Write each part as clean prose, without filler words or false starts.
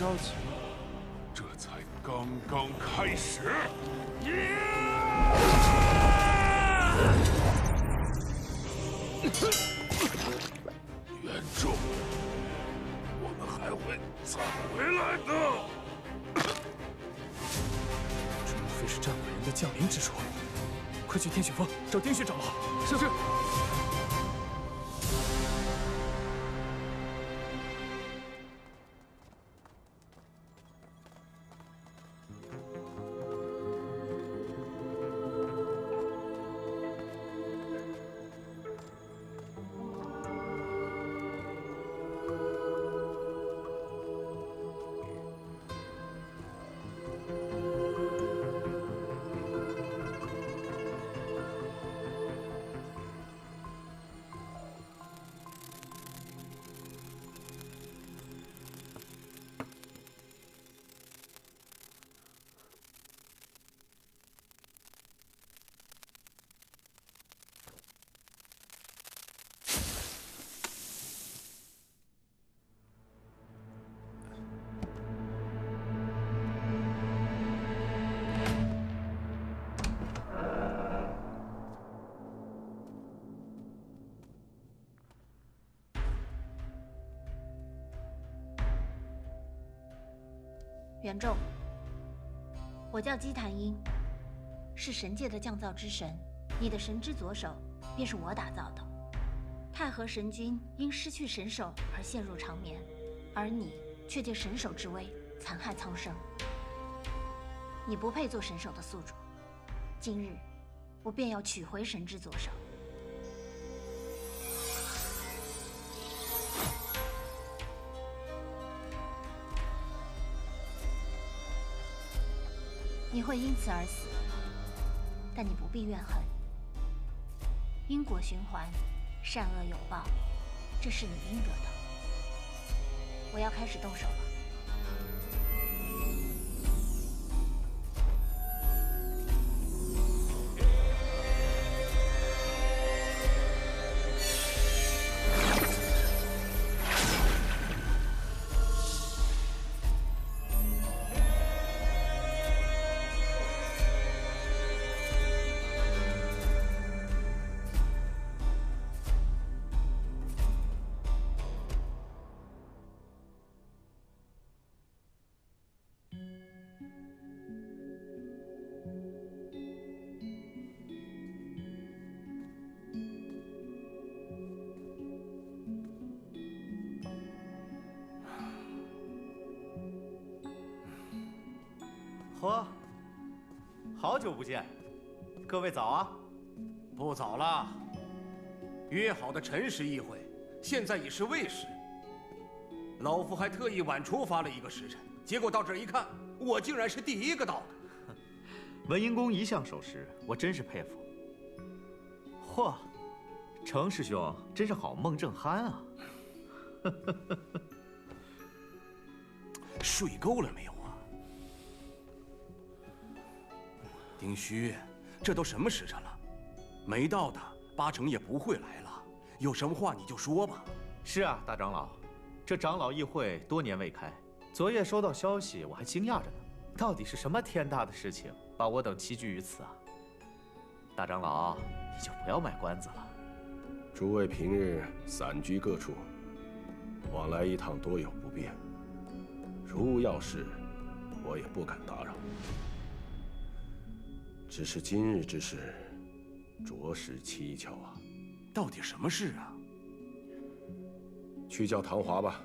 着急，这才刚刚开始。袁仲，我们还会再回来的。这莫非是战鬼人的降临之术？快去天雪峰找丁雪长老。是。袁仲，我叫姬檀音，是神界的降造之神，你的神之左手便是我打造的。太和神君因失去神手而陷入长眠，而你却借神手之威残害苍生。你不配做神手的宿主，今日我便要取回神之左手。你会因此而死，但你不必怨恨。因果循环，善恶有报，这是你应得的。我要开始动手了。嚯，好久不见，各位早啊！不早了，约好的辰时议会，现在已是未时。老夫还特意晚出发了1个时辰，结果到这儿一看，我竟然是第1个到的。文英公一向守时，我真是佩服。嚯，程师兄真是好梦正酣啊！睡够了没有啊？丁虚，这都什么时辰了？没到的8成也不会来了。有什么话你就说吧。是啊，大长老，这长老议会多年未开，昨夜收到消息，我还惊讶着呢。到底是什么天大的事情，把我等齐聚于此啊？大长老，你就不要卖关子了。诸位平日散居各处，往来一趟多有不便，如无要事，我也不敢打扰。只是今日之事，着实蹊跷啊！到底什么事啊？去叫唐华吧。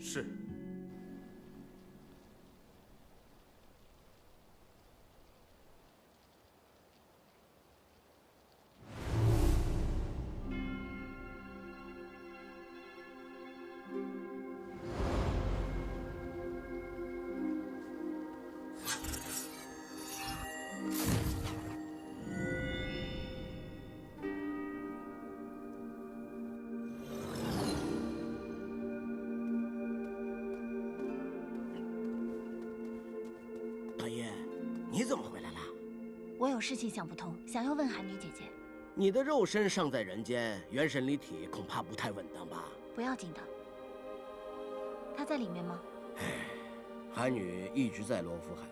是。你怎么回来了？我有事情想不通，想要问寒女姐姐。你的肉身尚在人间，元神离体恐怕不太稳当吧？不要紧的。她在里面吗？韩女一直在罗浮海，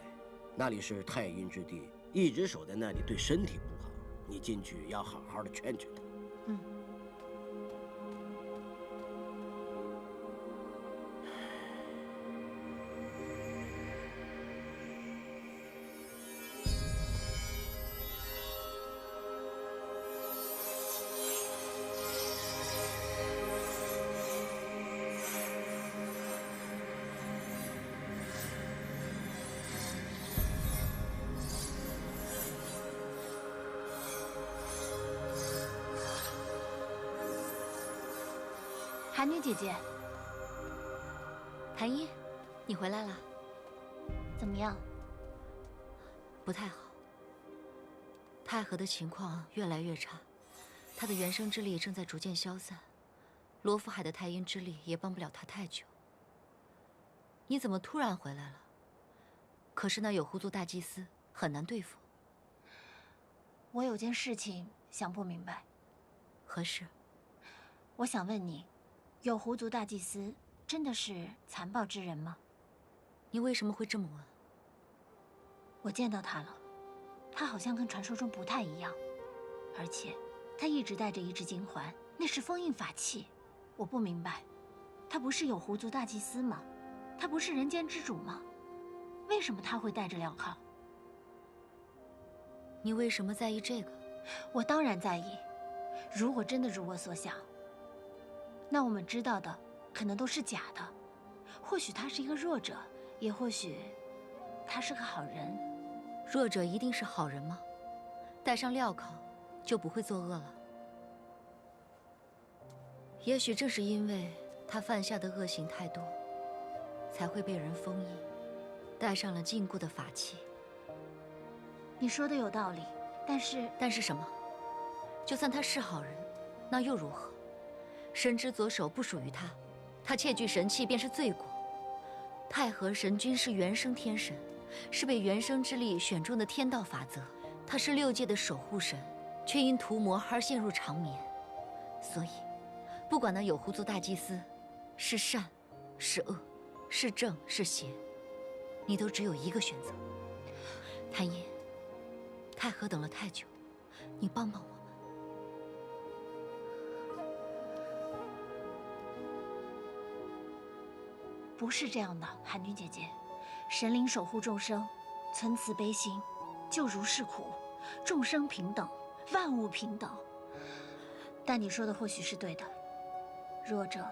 那里是太阴之地，一直守在那里对身体不好。你进去要好好的劝劝她。嗯。韩女姐姐，谭一，你回来了，怎么样？不太好。太和的情况越来越差，他的元生之力正在逐渐消散，罗浮海的太阴之力也帮不了他太久。你怎么突然回来了？可是那有狐族大祭司很难对付。我有件事情想不明白。何事？我想问你。有狐族大祭司真的是残暴之人吗？你为什么会这么问？我见到他了，他好像跟传说中不太一样，而且他一直带着一只金环，那是封印法器。我不明白，他不是有狐族大祭司吗？他不是人间之主吗？为什么他会带着镣铐？你为什么在意这个？我当然在意。如果真的如我所想，那我们知道的可能都是假的，或许他是一个弱者，也或许他是个好人。弱者一定是好人吗？戴上镣铐就不会作恶了？也许正是因为他犯下的恶行太多，才会被人封印，带上了禁锢的法器。你说的有道理，但是什么？就算他是好人，那又如何？神之左手不属于他，他窃据神器便是罪过。太和神君是元生天神，是被元生之力选中的天道法则，他是6界的守护神，却因屠魔而陷入长眠。所以，不管那有狐族大祭司是善是恶，是正是邪，你都只有一个选择。谭音，太和等了太久，你帮帮我。不是这样的，韩女姐姐，神灵守护众生，存慈悲心，救如是苦，众生平等，万物平等。但你说的或许是对的，弱者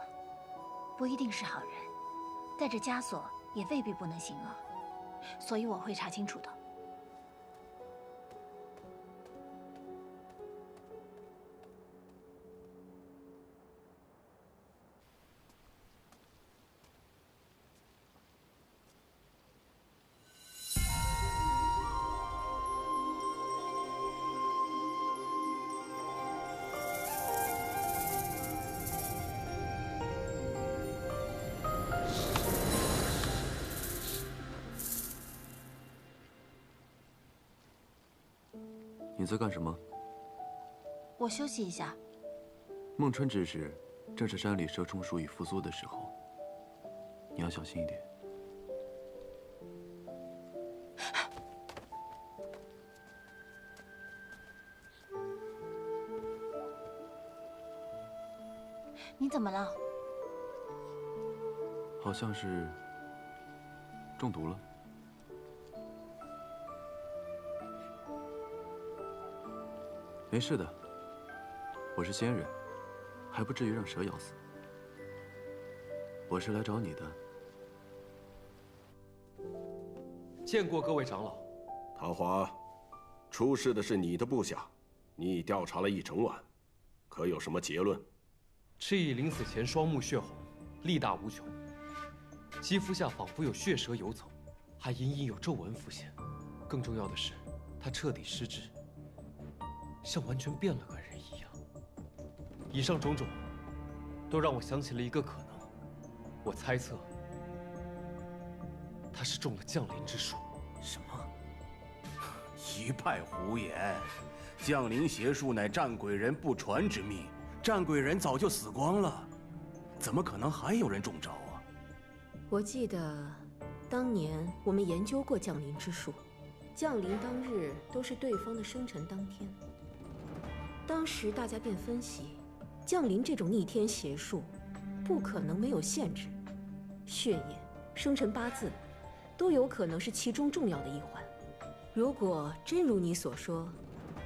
不一定是好人，带着枷锁也未必不能行恶，所以我会查清楚的。你在干什么？我休息一下。孟春之时，正是山里蛇虫鼠蚁复苏的时候，你要小心一点。你怎么了？好像是中毒了。没事的，我是仙人，还不至于让蛇咬死。我是来找你的。见过各位长老。唐华，出事的是你的部下，你已调查了一整晚，可有什么结论？赤翼临死前双目血红，力大无穷，肌肤下仿佛有血蛇游走，还隐隐有皱纹浮现。更重要的是，他彻底失智，像完全变了个人一样。以上种种，都让我想起了一个可能。我猜测，他是中了降临之术。什么？一派胡言！降临邪术乃战鬼人不传之秘，战鬼人早就死光了，怎么可能还有人中招啊？我记得，当年我们研究过降临之术，降临当日都是对方的生辰当天。当时大家便分析，降临这种逆天邪术，不可能没有限制，血液、生辰八字，都有可能是其中重要的一环。如果真如你所说，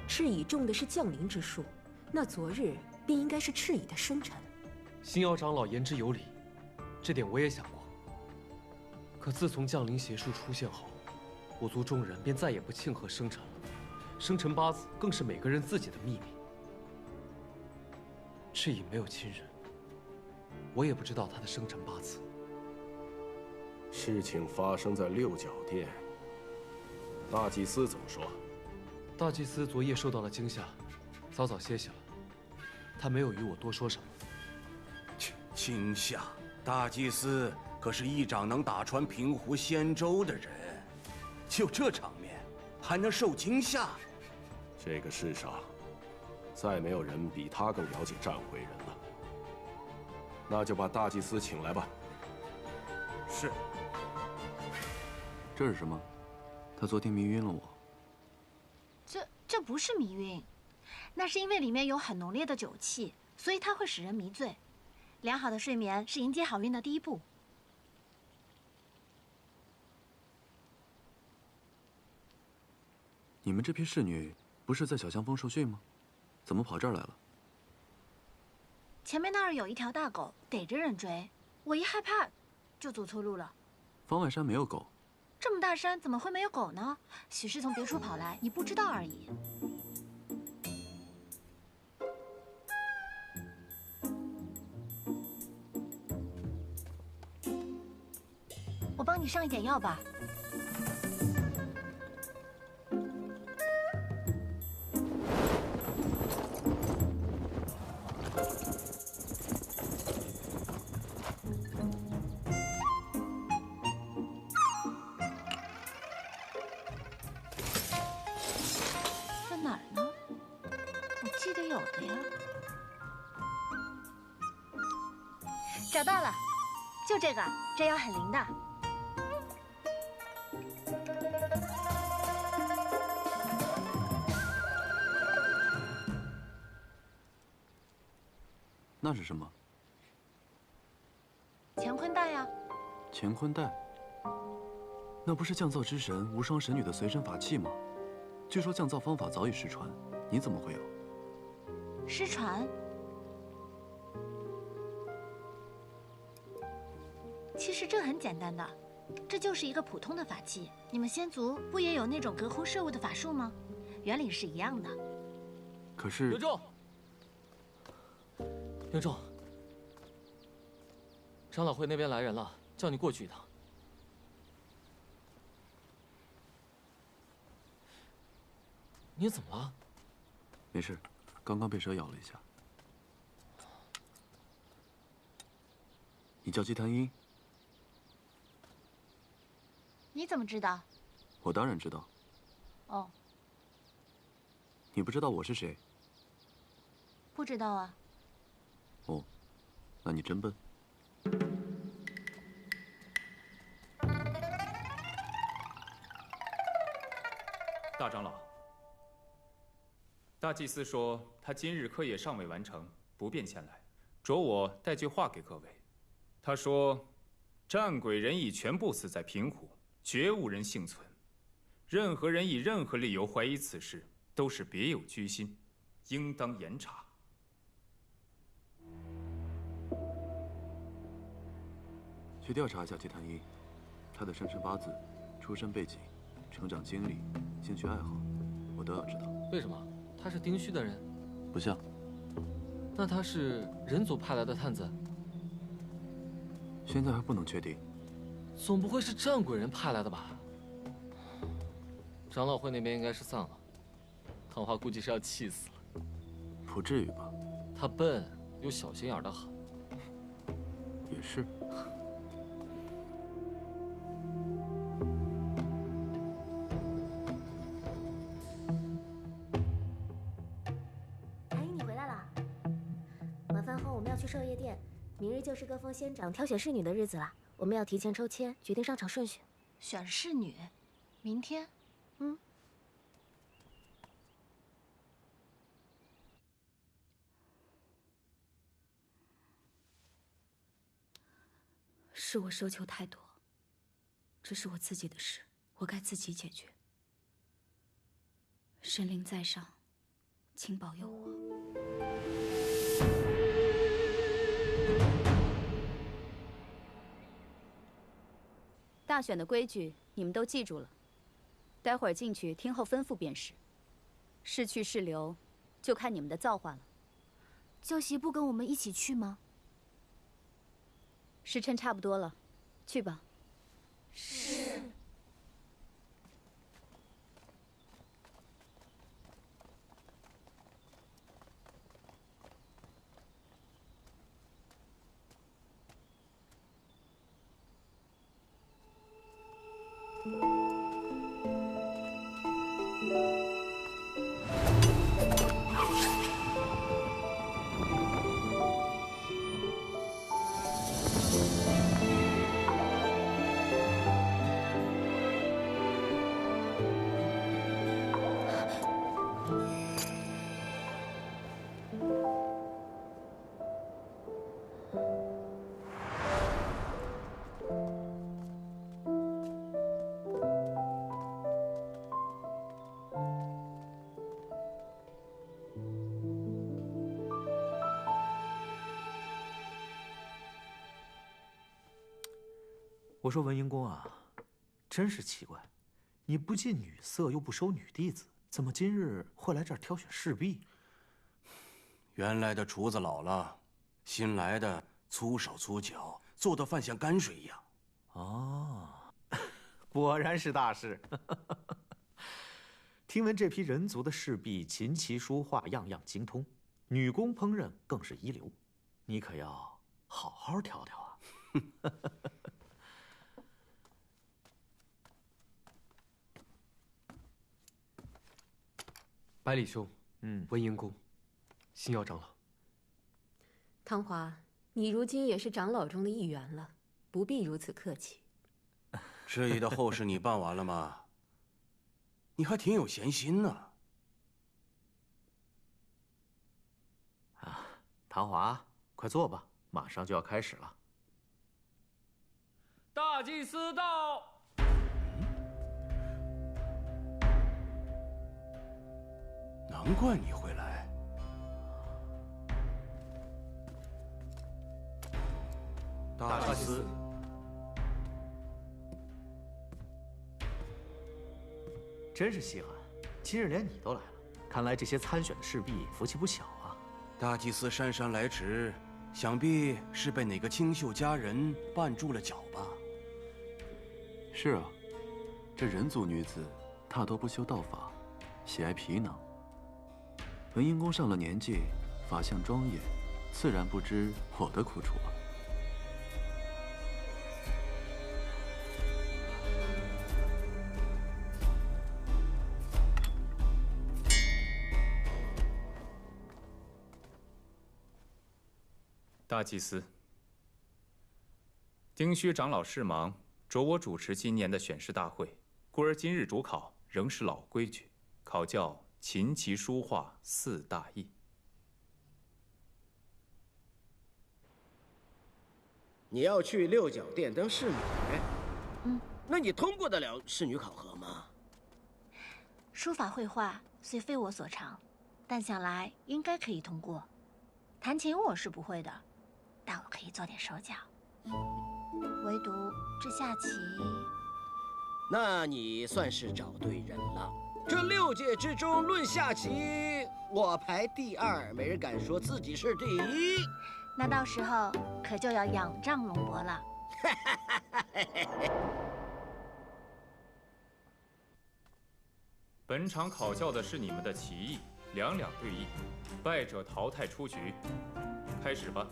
赤蚁中的是降临之术，那昨日便应该是赤蚁的生辰。星瑶长老言之有理，这点我也想过。可自从降临邪术出现后，我族众人便再也不庆贺生辰了，生辰八字更是每个人自己的秘密。赤蚁没有亲人，我也不知道他的生辰八字。事情发生在六角殿，大祭司怎么说？大祭司昨夜受到了惊吓，早早歇息了。他没有与我多说什么。惊吓！大祭司可是一掌能打穿平湖仙舟的人，就这场面，还能受惊吓？这个世上，再没有人比他更了解战鬼人了。那就把大祭司请来吧。是。这是什么？他昨天迷晕了我。这不是迷晕，那是因为里面有很浓烈的酒气，所以它会使人迷醉。良好的睡眠是迎接好运的第一步。你们这批侍女不是在小香峰受训吗？怎么跑这儿来了？前面那儿有一条大狗逮着人追，我一害怕，就走错路了。方外山没有狗。这么大山怎么会没有狗呢？许是从别处跑来，你不知道而已。我帮你上一点药吧。在哪儿呢？我记得有的呀。找到了，就这个，这药很灵的。那是什么？乾坤袋呀。乾坤袋？那不是降造之神无双神女的随身法器吗？据说降造方法早已失传，你怎么会有？失传？其实这很简单的，这就是一个普通的法器。你们仙族不也有那种隔空摄物的法术吗？原理是一样的。可是有众，有众，长老会那边来人了，叫你过去一趟。你怎么了？没事，刚刚被蛇咬了一下。你叫姬檀音？你怎么知道？我当然知道。哦，你不知道我是谁？不知道啊。哦，那你真笨。大长老，大祭司说他今日课业尚未完成，不便前来，着我带句话给各位。他说，战鬼人已全部死在平湖，绝无人幸存。任何人以任何理由怀疑此事，都是别有居心，应当严查。去调查一下姬檀一，他的生辰八字、出身背景、成长经历、兴趣爱好，我都要知道。为什么？他是丁虚的人？不像。那他是人族派来的探子？现在还不能确定。总不会是战鬼人派来的吧？长老会那边应该是散了，唐华估计是要气死了。不至于吧？他笨又小心眼的很。也是。谭英，你回来了。晚饭后我们要去狩夜殿，明日就是各峰仙长挑选侍女的日子了。我们要提前抽签，决定上场顺序。选侍女，明天？是我奢求太多，这是我自己的事，我该自己解决。神灵在上，请保佑我。大选的规矩你们都记住了，待会儿进去听候吩咐便是。是去是留，就看你们的造化了。教习不跟我们一起去吗？时辰差不多了，去吧。是。我说文英公啊，真是奇怪，你不近女色又不收女弟子，怎么今日会来这儿挑选侍婢？原来的厨子老了，新来的粗手粗脚，做的饭像泔水一样。哦，果然是大事。听闻这批人族的侍婢琴棋书画样样精通，女工烹饪更是一流，你可要好好挑挑啊。百里兄，文英公，星耀长老。汤华，你如今也是长老中的一员了，不必如此客气。师爷的后事你办完了吗？你还挺有闲心呢。啊，唐华，快坐吧，马上就要开始了。大祭司到。难怪你会来。大祭司，真是稀罕，今日连你都来了，看来这些参选的侍婢福气不小啊。大祭司姗姗来迟，想必是被哪个清秀佳人绊住了脚吧？是啊，这人族女子大多不修道法，喜爱皮囊。文英公上了年纪，法相庄严，自然不知我的苦楚了。大祭司，丁薛长老事忙，着我主持今年的选士大会，故而今日主考仍是老规矩，考教琴棋书画4大艺。你要去六角殿当侍女？那你通过得了侍女考核吗？书法绘画虽非我所长，但想来应该可以通过。弹琴我是不会的，但我可以做点手脚。唯独这下棋，那你算是找对人了。这6届之中论下棋，我排第2，没人敢说自己是第1。那到时候可就要仰仗龙伯了。本场考教的是你们的棋艺，两两对弈，败者淘汰出局。开始吧。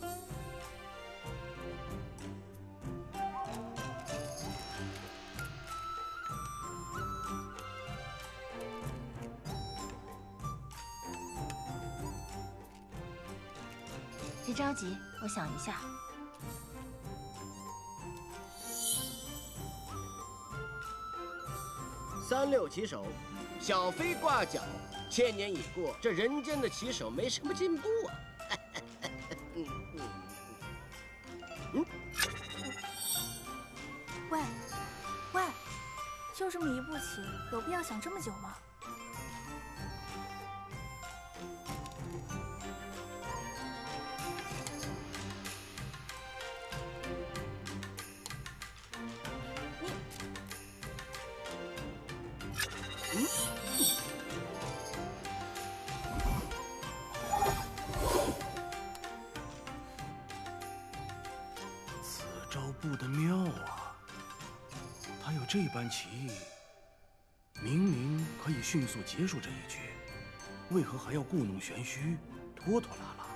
别着急，我想一下。36旗手，小飞挂角。千年已过，这人间的旗手没什么进步啊。喂，喂，就是迷不起，有必要想这么久吗？此招布的妙啊！他有这般棋艺，明明可以迅速结束这一局，为何还要故弄玄虚，拖拖拉拉？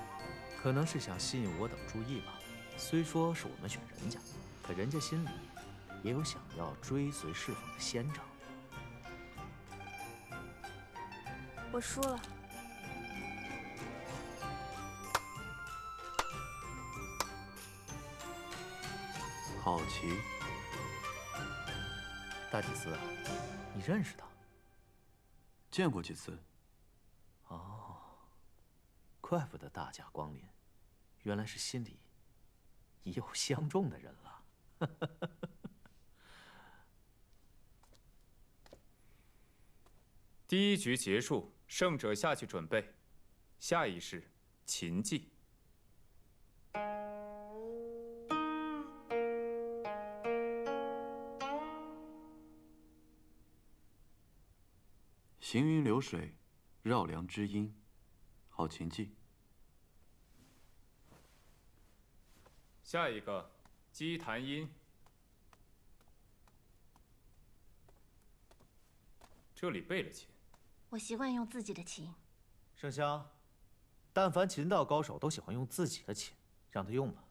可能是想吸引我等注意吧。虽说是我们选人家，可人家心里也有想要追随侍奉的仙长。我输了。好棋。大祭司啊，你认识他？见过几次。哦，怪不得大驾光临，原来是心里已有相中的人了。第一局结束，胜者下去准备。下一式，擒技。行云流水，绕梁知音，好擒技。下一个，击弹音。这里背了琴。我习惯用自己的琴。盛香，但凡琴道高手都喜欢用自己的琴，让他用吧。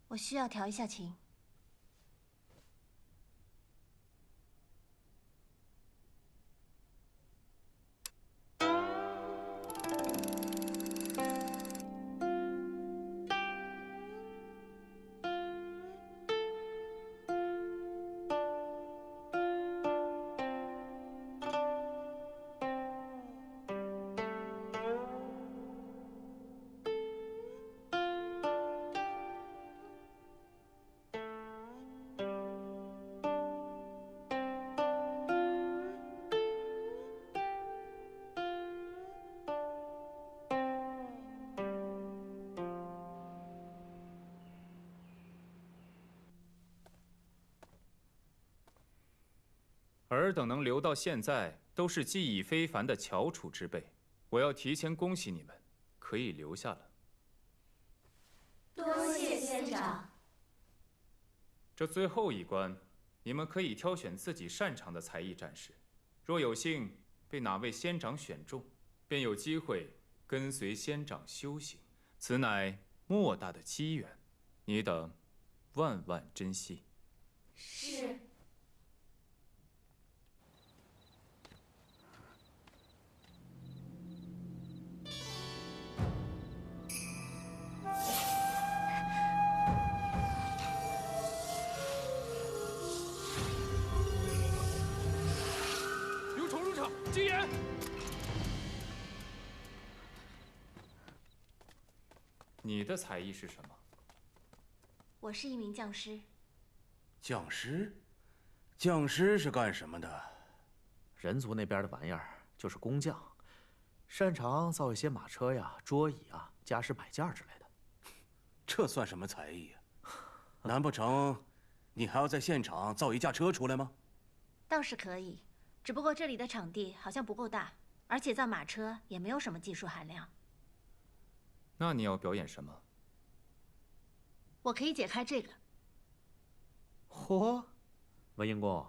我需要调一下琴。尔等能留到现在，都是技艺非凡的翘楚之辈。我要提前恭喜你们，可以留下了。多谢仙长。这最后一关，你们可以挑选自己擅长的才艺展示。若有幸被哪位仙长选中，便有机会跟随仙长修行，此乃莫大的机缘，你等万万珍惜。是。禁言！你的才艺是什么？我是一名匠师。匠师？匠师是干什么的？人族那边的玩意儿就是工匠，擅长造一些马车呀、桌椅啊、家饰摆件之类的。这算什么才艺呀？难不成你还要在现场造一架车出来吗？倒是可以。只不过这里的场地好像不够大，而且造马车也没有什么技术含量。那你要表演什么？我可以解开这个。嚯，文英公，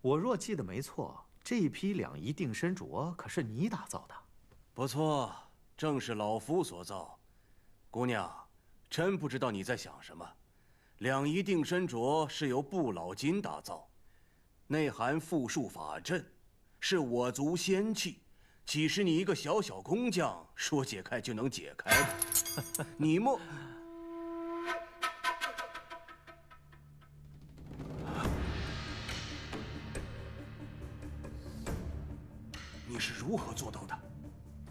我若记得没错，这一批两仪定身镯可是你打造的。不错，正是老夫所造。姑娘，真不知道你在想什么。两仪定身镯是由不老金打造。内含富术法阵，是我族仙器，岂是你一个小小工匠说解开就能解开的？你莫……你是如何做到的？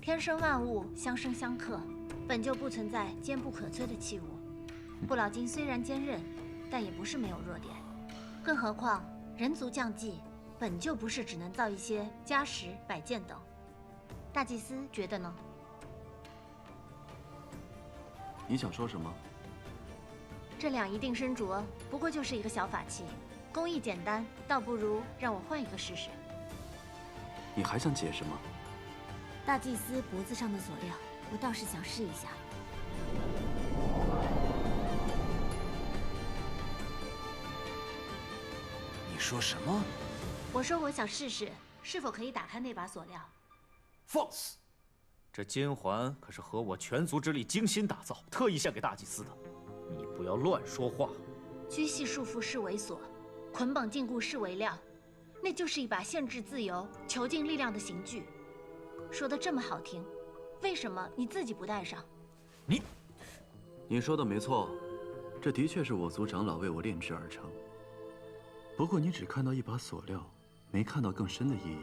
天生万物相生相克，本就不存在坚不可摧的器物。不老金虽然坚韧，但也不是没有弱点。更何况人族匠技本就不是只能造一些家什、摆件等。大祭司觉得呢？你想说什么？这两一定身着不过就是一个小法器，工艺简单，倒不如让我换一个试试。你还想解释吗？大祭司脖子上的锁料，我倒是想试一下。你说什么？我说我想试试，是否可以打开那把锁料。放肆！这金环可是合我全族之力精心打造，特意献给大祭司的，你不要乱说话。拘系束缚是为锁，捆绑禁锢是为镣，那就是一把限制自由、囚禁力量的刑具。说的这么好听，为什么你自己不戴上？你说的没错，这的确是我族长老为我炼制而成。不过你只看到一把锁料，没看到更深的意义。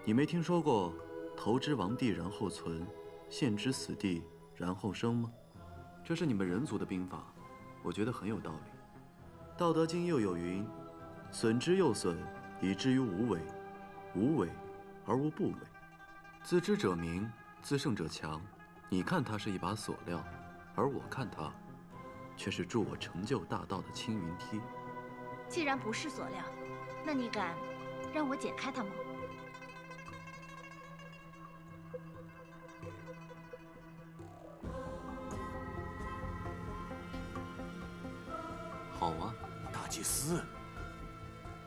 你没听说过投之亡地然后存，陷之死地然后生吗？这是你们人族的兵法，我觉得很有道理。《道德经》又有云：“损之又损，以至于无为；无为而无不为。自知者明，自胜者强。”你看它是一把锁料，而我看它，却是助我成就大道的青云梯。既然不是锁料，那你敢让我解开它吗？好啊，大祭司，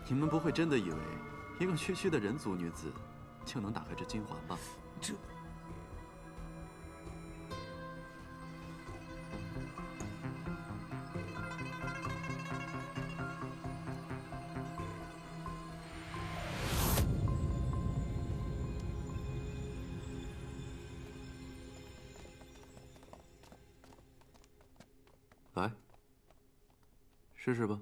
你们不会真的以为一个区区的人族女子就能打开这金环吧？这……来，试试吧。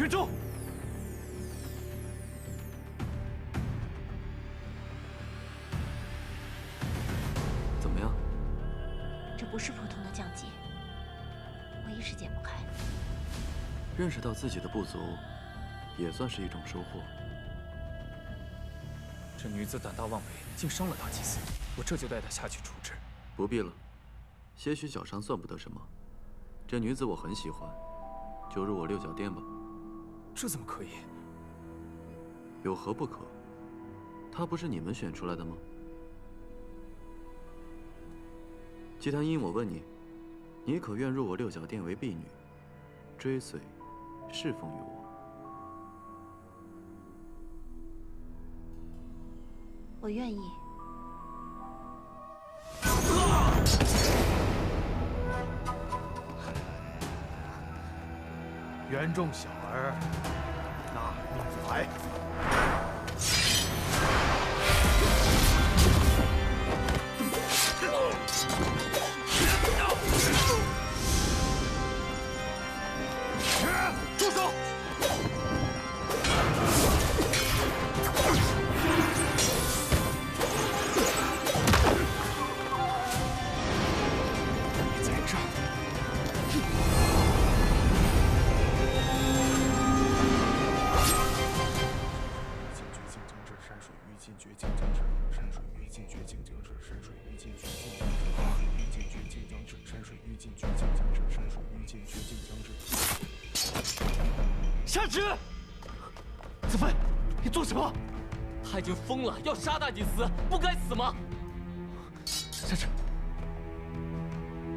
云州，怎么样？这不是普通的匠技，我一时解不开。认识到自己的不足，也算是一种收获。这女子胆大妄为，竟伤了大祭司，我这就带她下去处置。不必了，些许小伤算不得什么。这女子我很喜欢，就入我六角殿吧。这怎么可以？有何不可？她不是你们选出来的吗？姬檀音，我问你，你可愿入我六角殿为婢女，追随、侍奉于我？我愿意。园中小儿，纳命来！住手！你在这儿！山水欲尽绝境将至，山水欲尽绝境将至，山水欲尽绝境将至，山水欲尽绝境将至，山水欲尽绝境将至，山水欲尽绝境将至。下旨！子飞，你做什么？他已经疯了，要杀大祭司，不该死吗？善之，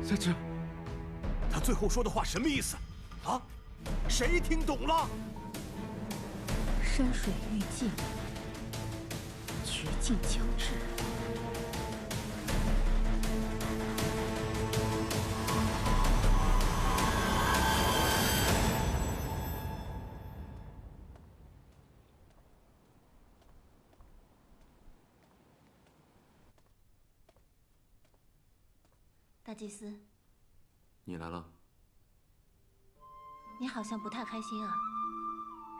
善之，他最后说的话什么意思？啊？谁听懂了？山水欲尽，绝境将至。大祭司，你来了。你好像不太开心啊，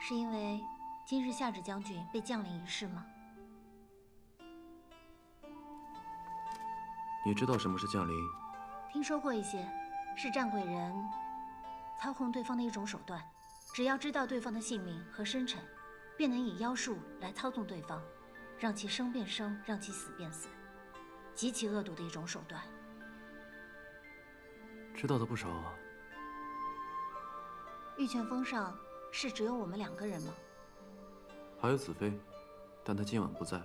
是因为今日夏芷将军被降临一事吗？你知道什么是降临？听说过一些，是战鬼人操控对方的一种手段。只要知道对方的姓名和生辰，便能以妖术来操纵对方，让其生变生，让其死变死，极其恶毒的一种手段。知道的不少啊。玉泉峰上是只有我们2个人吗？还有子飞，但他今晚不在。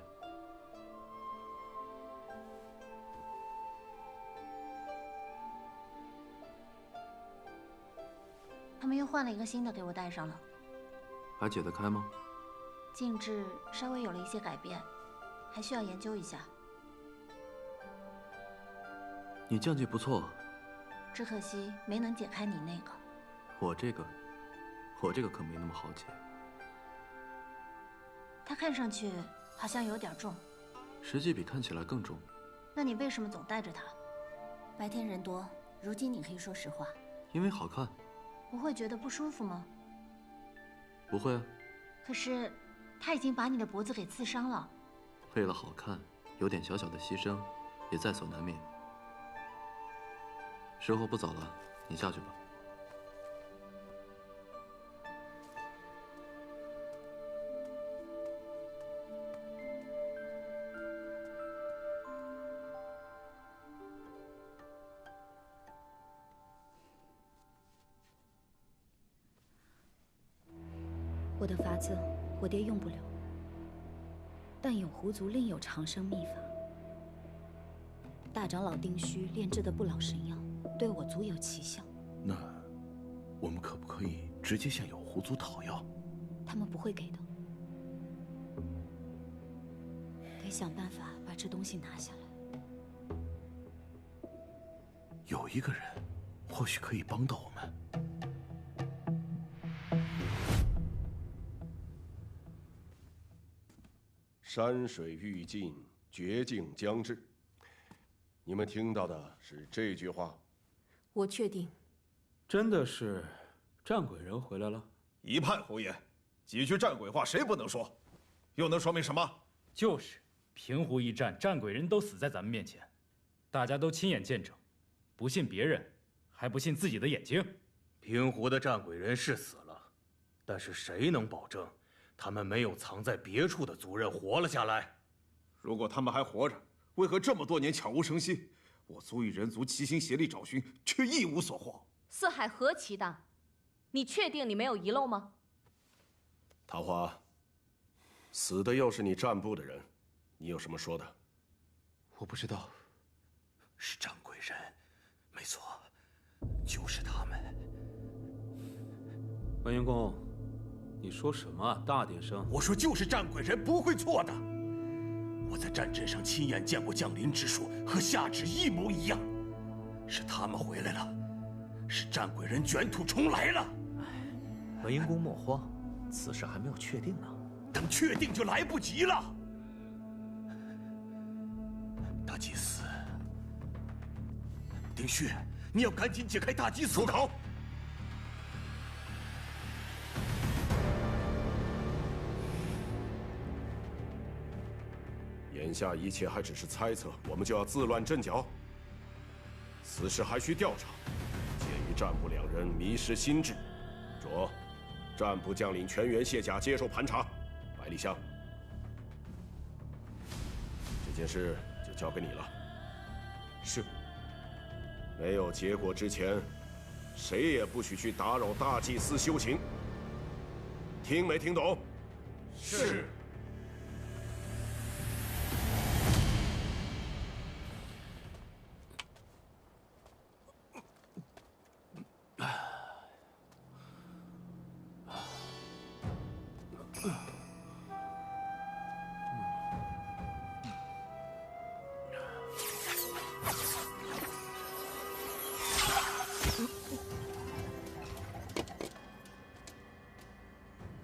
他们又换了一个新的给我戴上了，还解得开吗？禁制稍微有了一些改变，还需要研究一下。你将计不错。只可惜没能解开你那个。我这个可没那么好解。它看上去好像有点重，实际比看起来更重。那你为什么总带着它？白天人多，如今你可以说实话。因为好看。不会觉得不舒服吗？不会啊。可是，它已经把你的脖子给刺伤了。为了好看，有点小小的牺牲，也在所难免。时候不早了，你下去吧。我的法子，我爹用不了，但有狐族另有长生秘法。大长老丁虚炼制的不老神药，对我足有奇效。那，我们可不可以直接向有狐族讨要？他们不会给的，得想办法把这东西拿下来。有一个人，或许可以帮到我们。山水欲尽，绝境将至。你们听到的是这句话？我确定，真的是战鬼人回来了。一派胡言，几句战鬼话谁不能说？又能说明什么？就是平湖一战，战鬼人都死在咱们面前，大家都亲眼见证，不信别人，还不信自己的眼睛。平湖的战鬼人是死了，但是谁能保证他们没有藏在别处的族人活了下来？如果他们还活着，为何这么多年悄无声息？我族与人族齐心协力找寻，却一无所获。四海何其大，你确定你没有遗漏吗？桃花，死的又是你战部的人，你有什么说的？我不知道。是战鬼人，没错，就是他们。文英公，你说什么啊？大点声！我说就是战鬼人，不会错的。我在战阵上亲眼见过降临之术和夏芷一模一样，是他们回来了，是战鬼人卷土重来了。文英公莫慌，此事还没有确定呢。等确定就来不及了。大祭司，丁旭，你要赶紧解开大祭司。住口！眼下一切还只是猜测，我们就要自乱阵脚？此事还需调查。鉴于战部2人迷失心智，着战部将领全员卸甲接受盘查。百里香，这件事就交给你了。是。没有结果之前，谁也不许去打扰大祭司修行。听没听懂？是。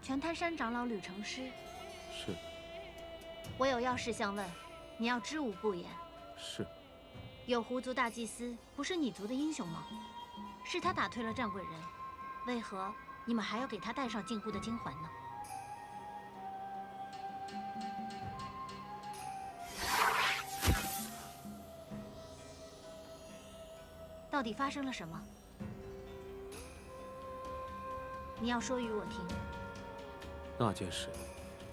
全滩山长老吕成师，是。我有要事相问，你要知无不言。是。有狐族大祭司不是你族的英雄吗？是他打退了战鬼人，为何你们还要给他戴上禁锢的金环呢？到底发生了什么？你要说与我听。那件事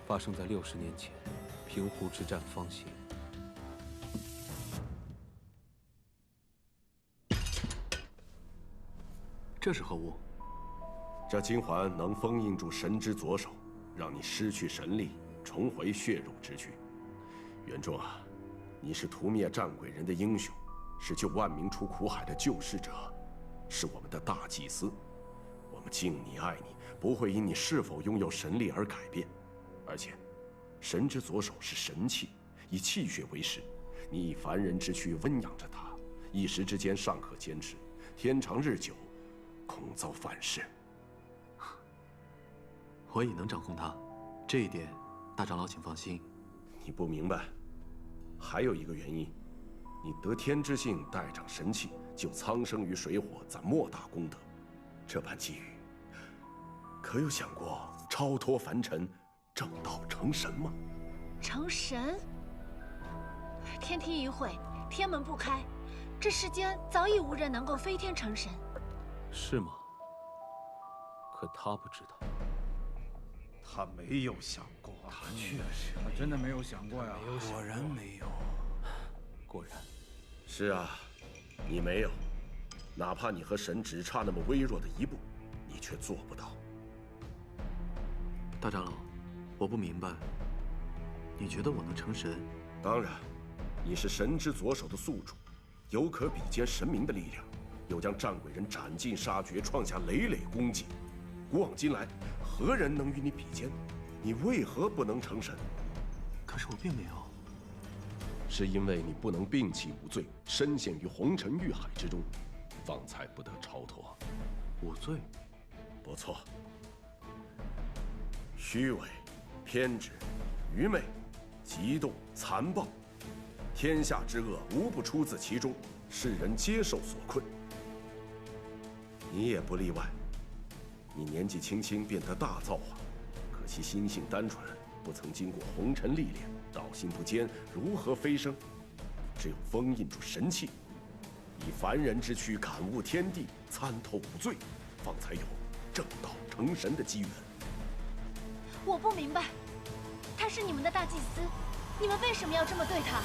发生在60年前，平湖之战方兴。这是何物？这金环能封印住神之左手，让你失去神力，重回血肉之躯。元仲啊，你是屠灭战鬼人的英雄，是救万民出苦海的救世者，是我们的大祭司。我们敬你爱你，不会因你是否拥有神力而改变。而且，神之左手是神器，以气血为食，你以凡人之躯温养着它，一时之间尚可坚持，天长日久，恐遭反噬。我已能掌控它，这一点，大长老请放心。你不明白，还有一个原因，你得天之幸，代掌神器，救苍生于水火，攒莫大功德。这般机遇，可有想过超脱凡尘，正道成神吗？成神？天梯一会，天门不开，这世间早已无人能够飞天成神。是吗？可他不知道。他没有想过，他确实，他真的没有想过呀。果然没有。果然。是啊，你没有。哪怕你和神只差那么微弱的一步，你却做不到。大长老，我不明白，你觉得我能成神？当然，你是神之左手的宿主，有可比肩神明的力量，又将战鬼人斩尽杀绝，创下累累功绩。古往今来，何人能与你比肩？你为何不能成神？可是我并没有。是因为你不能摒弃无罪，深陷于红尘欲海之中，方才不得超脱。无罪？不错。虚伪、偏执、愚昧、嫉妒、残暴，天下之恶无不出自其中，世人皆受所困。你也不例外。你年纪轻轻便得大造化，可惜心性单纯，不曾经过红尘历练，道心不坚，如何飞升？只有封印住神器，以凡人之躯感悟天地，参透五罪，方才有正道成神的机缘。我不明白，他是你们的大祭司，你们为什么要这么对他？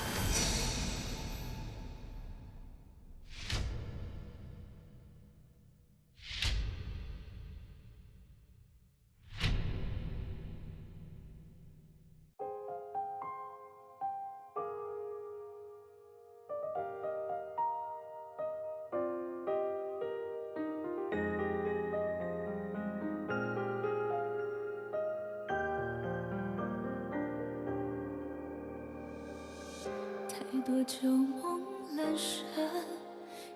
太多旧梦阑珊，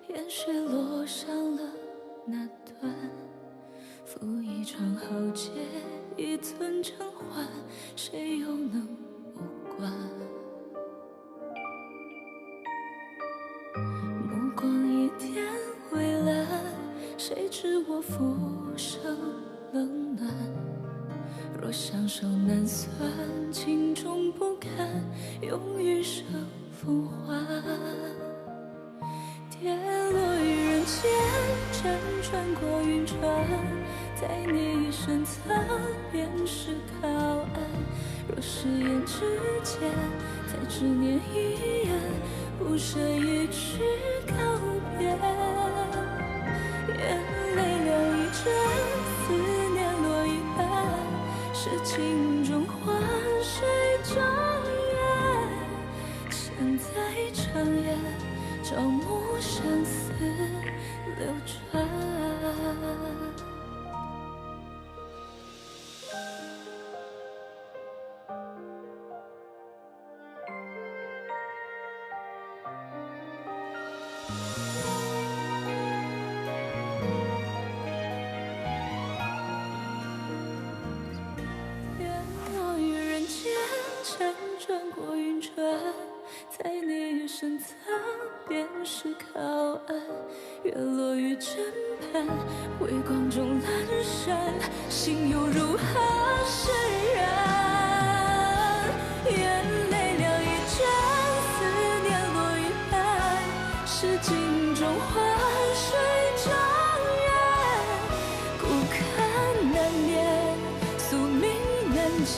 烟水落上了那段，赴一场豪杰，一寸偿还，谁又能无关？目光一点蔚蓝，谁知我浮生冷暖？若相守难算，情终不堪，用余生风华。跌落于人间，辗转过云川，在你一声苍，便是靠岸。若誓言之间，再执念一眼，不舍一句告别。眼泪流一针，思念落一半，是情中花。月落于枕畔，微光中阑珊，心又如何释然？眼泪了一站，思念落玉盘，是镜中花水张远，孤看难眠，宿命难解。